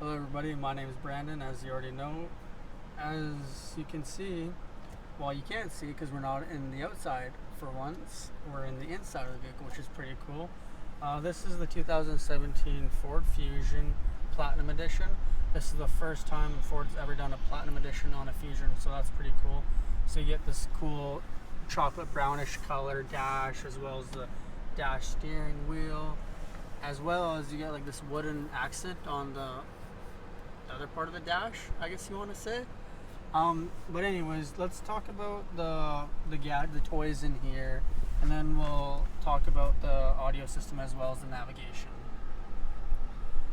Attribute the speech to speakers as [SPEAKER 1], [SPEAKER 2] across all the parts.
[SPEAKER 1] Hello everybody, my name is Brandon, as you already know. As you can see, well, you can't see because we're not in the outside for once, we're in the inside of the vehicle, which is pretty cool. This is the 2017 Ford Fusion Platinum Edition. This is the first time Ford's ever done a Platinum Edition on a Fusion, so that's pretty cool. So you get this cool chocolate brownish color dash, as well as the dash steering wheel, as well as you get like this wooden accent on the other part of the dash, I guess you want to say. But anyways, let's talk about the toys in here, and then we'll talk about the audio system as well as the navigation.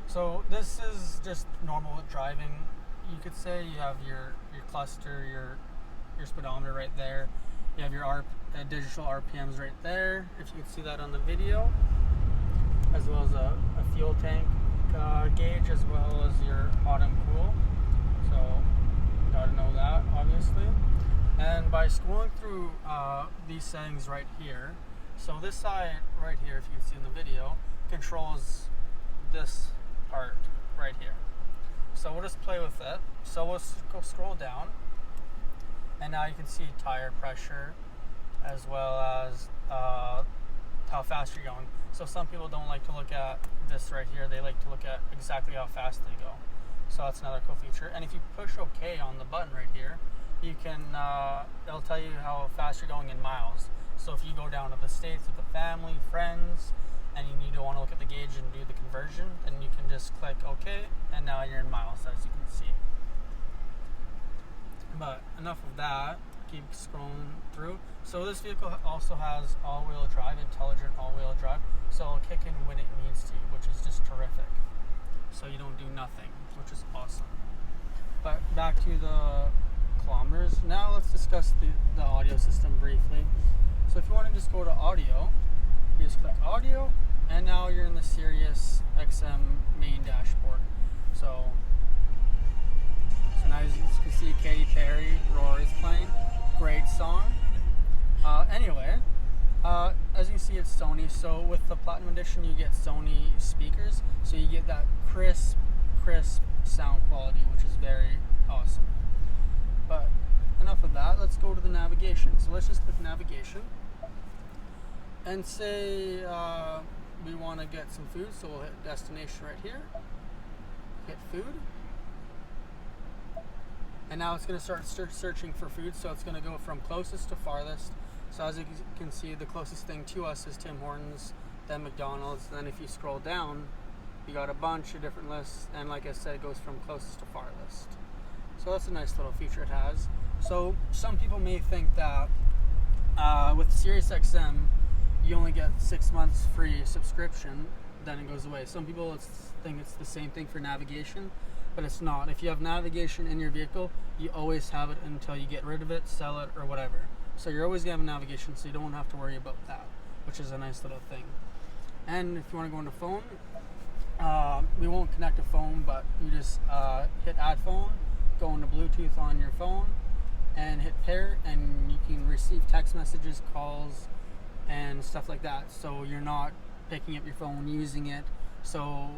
[SPEAKER 1] So this is just normal driving, you could say. You have your cluster, your speedometer right there. You have your digital RPMs right there, if you can see that on the video, as well as a fuel tank gauge, as well as your hot and cool. So gotta know that, obviously. And by scrolling through these settings right here, so this side right here, if you can see in the video, controls this part right here. So we'll just play with it. So we'll go scroll down, and now you can see tire pressure, as well as how fast you're going. So some people don't like to look at this right here, they like to look at exactly how fast they go. So that's another cool feature. And if you push OK on the button right here, you can, it'll tell you how fast you're going in miles. So if you go down to the States with the family, friends, and you don't want to look at the gauge and do the conversion, then you can just click OK, and now you're in miles, as you can see. But enough of that, keep scrolling through. So this vehicle also has all-wheel drive, intelligent all-wheel drive, so it'll kick in when it needs to, which is just terrific. So you don't do nothing, which is awesome. But back to the kilometers. Now let's discuss the audio system briefly. So if you want to just go to audio, you just click audio, and now you're in the Sirius XM main dashboard. So now as you can see, Katy Perry, Roar is playing. Great song. Anyway, as you can see, it's Sony. So with the Platinum Edition, you get Sony speakers. So you get that crisp sound quality, which is very awesome. But enough of that. Let's go to the navigation. So let's just click navigation. And say we want to get some food. So we'll hit destination right here. Hit food. And now it's going to start searching for food, so it's going to go from closest to farthest. So as you can see, the closest thing to us is Tim Hortons, then McDonald's. Then if you scroll down, you got a bunch of different lists, and like I said, it goes from closest to farthest. So that's a nice little feature it has. So some people may think that with Sirius XM, you only get 6 months free subscription, then it goes away. Some people think it's the same thing for navigation, but it's not. If you have navigation in your vehicle, you always have it until you get rid of it, sell it, or whatever. So you're always going to have navigation, so you don't have to worry about that, which is a nice little thing. And if you want to go into phone, we won't connect a phone, but you just hit add phone, go into Bluetooth on your phone, and hit pair, and you can receive text messages, calls, and stuff like that. So you're not picking up your phone, using it. So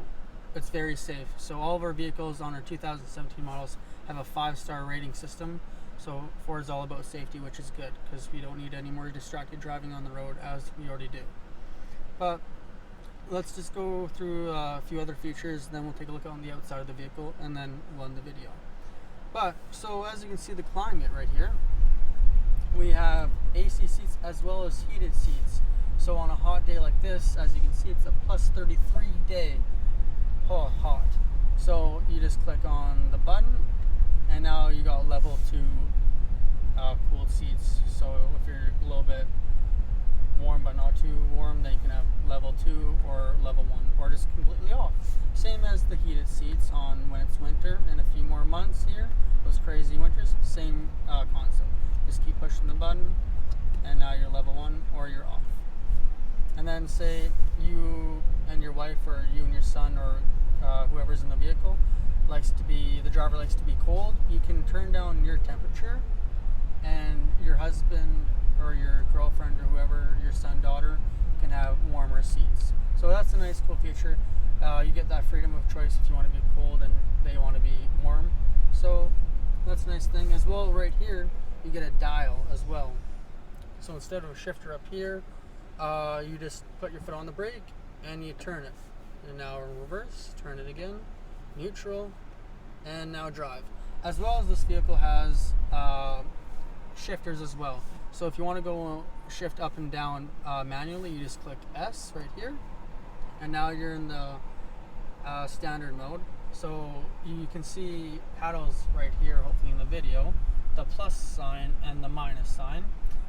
[SPEAKER 1] it's very safe. So all of our vehicles on our 2017 models have a 5-star rating system. So Ford's all about safety, which is good because we don't need any more distracted driving on the road, as we already do. But let's just go through a few other features, then we'll take a look on the outside of the vehicle, and then we'll end the video. But so as you can see, the climate right here, we have AC seats as well as heated seats. So on a hot day like this, as you can see, it's a plus 33 day. Oh, hot. So you just click on the button, and now you got level 2 cooled seats. So if you're a little bit warm but not too warm, then you can have level 2 or level 1, or just completely off. Same as the heated seats on when it's winter. In a few more months here, those crazy winters, same concept. Just keep pushing the button, and now you're level 1 or you're off. And then say you and your wife, or you and your son, or whoever's in the vehicle the driver likes to be cold, you can turn down your temperature, and your husband or your girlfriend or whoever, your son, daughter, can have warmer seats. So that's a nice cool feature. You get that freedom of choice if you want to be cold and they want to be warm. So that's a nice thing. As well, right here, you get a dial as well. So instead of a shifter up here, you just put your foot on the brake and you turn it. And now in reverse, turn it again, neutral, and now drive. As well as this vehicle has shifters as well. So if you want to go shift up and down manually, you just click S right here, and now you're in the standard mode. So you can see paddles right here, hopefully in the video, the plus sign and the minus sign.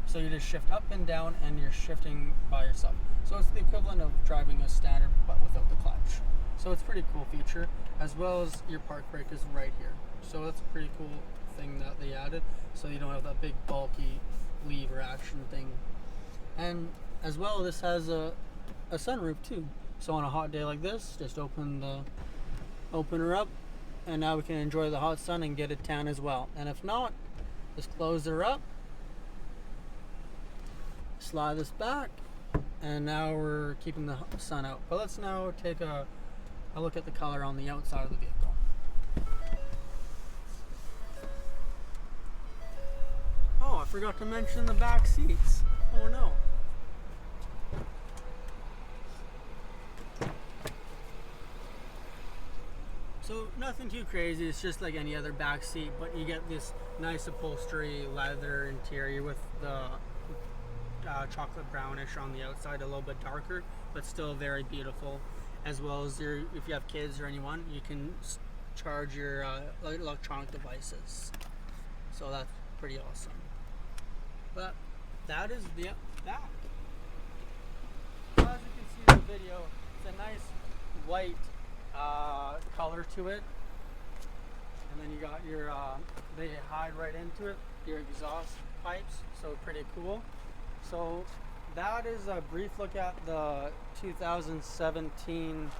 [SPEAKER 1] So you just shift up and down and you're shifting by yourself. So it's the equivalent of driving a standard but without the clutch. So it's a pretty cool feature, as well as your park brake is right here. So that's a pretty cool thing that they added, so you don't have that big bulky lever action thing. And as well, this has a sunroof too. So on a hot day like this, just open the opener up, and now we can enjoy the hot sun and get a tan as well. And if not, just close her up, slide this back, and now we're keeping the sun out. But let's now take a look at the color on the outside of the vehicle. Oh, I forgot to mention the back seats. Oh no. So nothing too crazy, it's just like any other back seat, but you get this nice upholstery leather interior with the chocolate brownish on the outside, a little bit darker, but still very beautiful. As well as if you have kids or anyone, you can charge your electronic devices. So that's pretty awesome. But that is the back. So as you can see in the video, it's a nice white color to it, and then you got your they hide right into it, your exhaust pipes, so pretty cool. So that is a brief look at the 2017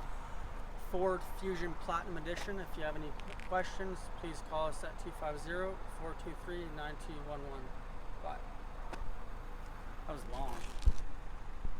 [SPEAKER 1] Ford Fusion Platinum Edition. If you have any questions, please call us at 250-423-9211. Bye. That was long.